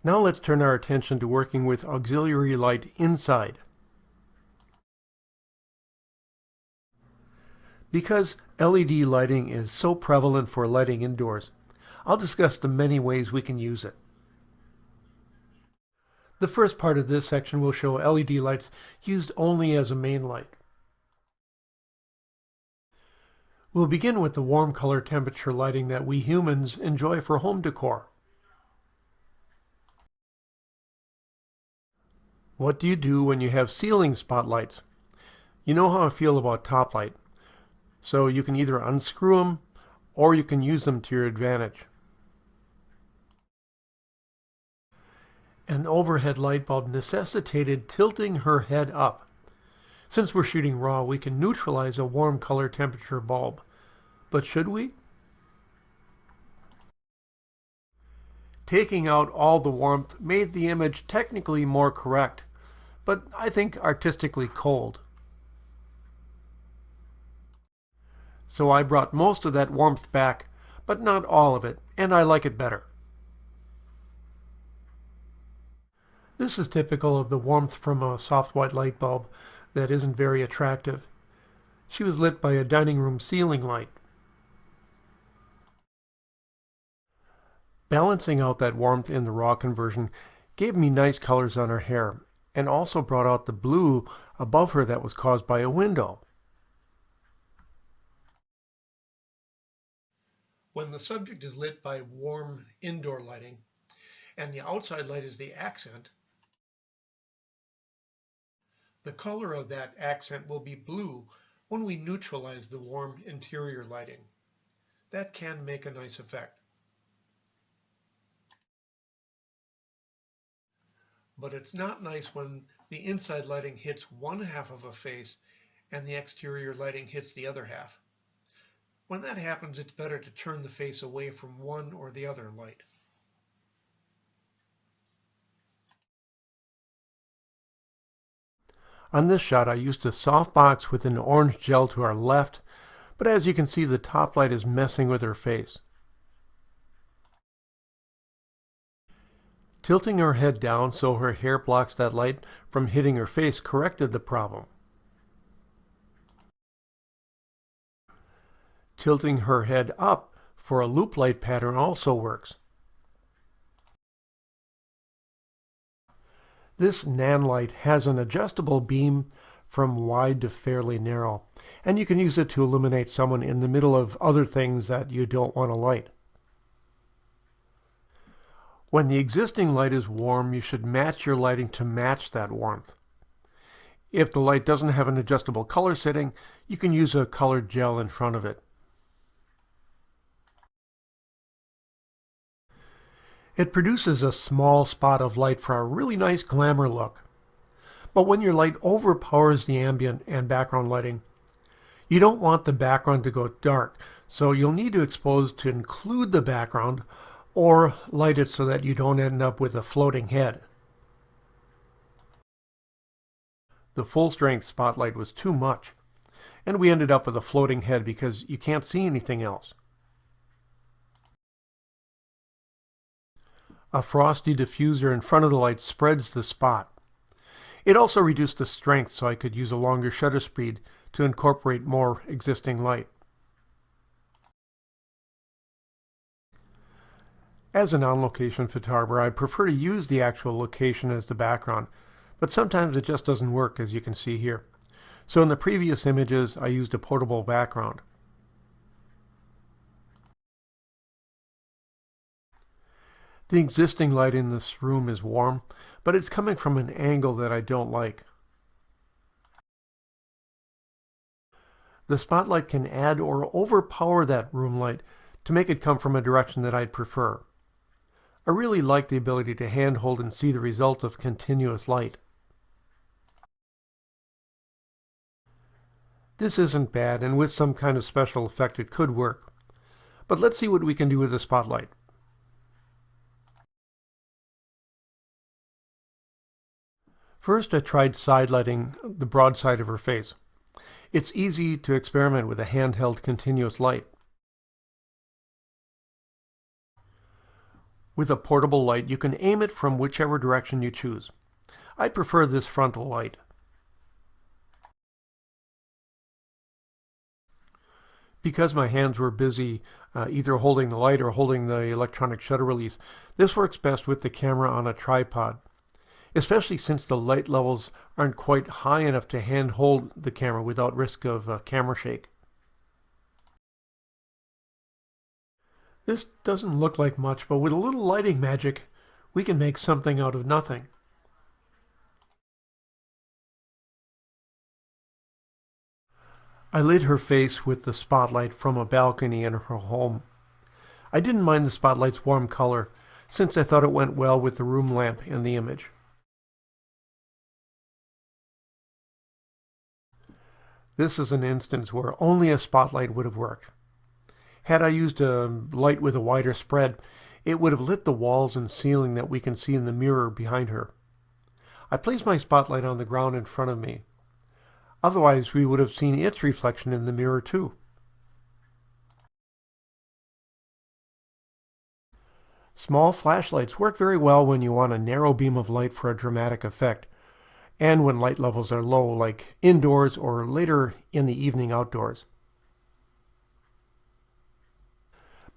Now let's turn our attention to working with auxiliary light inside. Because LED lighting is so prevalent for lighting indoors, I'll discuss the many ways we can use it. The first part of this section will show LED lights used only as a main light. We'll begin with the warm color temperature lighting that we humans enjoy for home decor. What do you do when you have ceiling spotlights? You know how I feel about top light, so you can either unscrew them or you can use them to your advantage. An overhead light bulb necessitated tilting her head up. Since we're shooting raw, we can neutralize a warm color temperature bulb. But should we? Taking out all the warmth made the image technically more correct, but I think artistically cold. So I brought most of that warmth back, but not all of it, and I like it better. This is typical of the warmth from a soft white light bulb that isn't very attractive. She was lit by a dining room ceiling light. Balancing out that warmth in the raw conversion gave me nice colors on her hair, and also brought out the blue above her that was caused by a window. When the subject is lit by warm indoor lighting, and the outside light is the accent, the color of that accent will be blue when we neutralize the warm interior lighting. That can make a nice effect. But it's not nice when the inside lighting hits one half of a face and the exterior lighting hits the other half. When that happens, it's better to turn the face away from one or the other light. On this shot, I used a softbox with an orange gel to our left, but as you can see, the top light is messing with her face. Tilting her head down so her hair blocks that light from hitting her face corrected the problem. Tilting her head up for a loop light pattern also works. This nan light has an adjustable beam from wide to fairly narrow, and you can use it to illuminate someone in the middle of other things that you don't want to light. When the existing light is warm, you should match your lighting to match that warmth. If the light doesn't have an adjustable color setting, you can use a colored gel in front of it. It produces a small spot of light for a really nice glamour look. But when your light overpowers the ambient and background lighting, you don't want the background to go dark, so you'll need to expose to include the background or light it so that you don't end up with a floating head. The full-strength spotlight was too much, and we ended up with a floating head because you can't see anything else. A frosty diffuser in front of the light spreads the spot. It also reduced the strength so I could use a longer shutter speed to incorporate more existing light. As an on-location photographer, I prefer to use the actual location as the background, but sometimes it just doesn't work, as you can see here. So in the previous images, I used a portable background. The existing light in this room is warm, but it's coming from an angle that I don't like. The spotlight can add or overpower that room light to make it come from a direction that I'd prefer. I really like the ability to handhold and see the result of continuous light. This isn't bad, and with some kind of special effect it could work. But let's see what we can do with the spotlight. First, I tried side lighting the broad side of her face. It's easy to experiment with a handheld continuous light. With a portable light, you can aim it from whichever direction you choose. I prefer this frontal light. Because my hands were busy either holding the light or holding the electronic shutter release, this works best with the camera on a tripod, especially since the light levels aren't quite high enough to hand hold the camera without risk of camera shake. This doesn't look like much, but with a little lighting magic, we can make something out of nothing. I lit her face with the spotlight from a balcony in her home. I didn't mind the spotlight's warm color, since I thought it went well with the room lamp in the image. This is an instance where only a spotlight would have worked. Had I used a light with a wider spread, it would have lit the walls and ceiling that we can see in the mirror behind her. I placed my spotlight on the ground in front of me. Otherwise, we would have seen its reflection in the mirror too. Small flashlights work very well when you want a narrow beam of light for a dramatic effect, and when light levels are low, like indoors or later in the evening outdoors.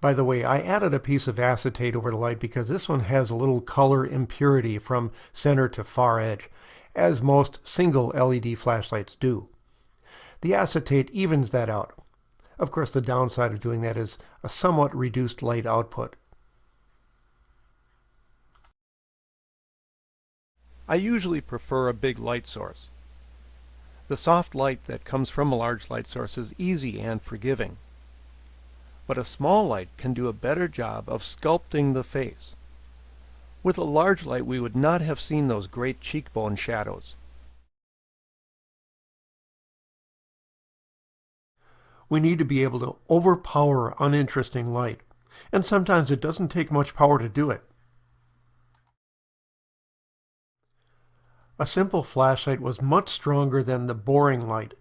By the way, I added a piece of acetate over the light because this one has a little color impurity from center to far edge, as most single LED flashlights do. The acetate evens that out. Of course, the downside of doing that is a somewhat reduced light output. I usually prefer a big light source. The soft light that comes from a large light source is easy and forgiving. But a small light can do a better job of sculpting the face. With a large light, we would not have seen those great cheekbone shadows. We need to be able to overpower uninteresting light, and sometimes it doesn't take much power to do it. A simple flashlight was much stronger than the boring light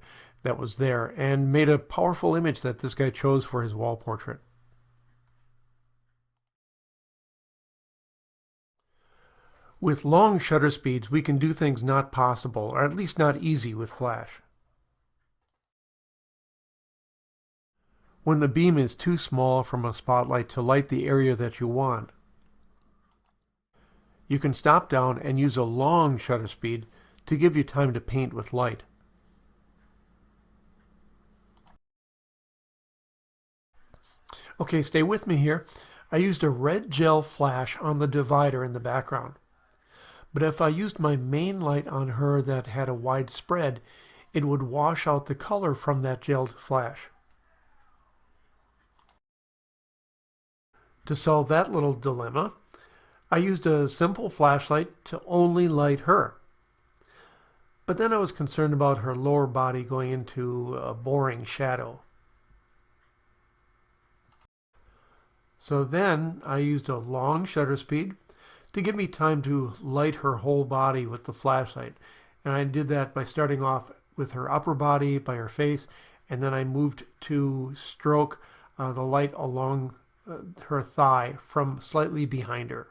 that was there and made a powerful image that this guy chose for his wall portrait. With long shutter speeds, we can do things not possible, or at least not easy with flash. When the beam is too small from a spotlight to light the area that you want, you can stop down and use a long shutter speed to give you time to paint with light. Okay, stay with me here. I used a red gel flash on the divider in the background. But if I used my main light on her that had a wide spread, it would wash out the color from that gelled flash. To solve that little dilemma, I used a simple flashlight to only light her. But then I was concerned about her lower body going into a boring shadow. So then I used a long shutter speed to give me time to light her whole body with the flashlight. And I did that by starting off with her upper body, by her face, and then I moved to stroke the light along her thigh from slightly behind her.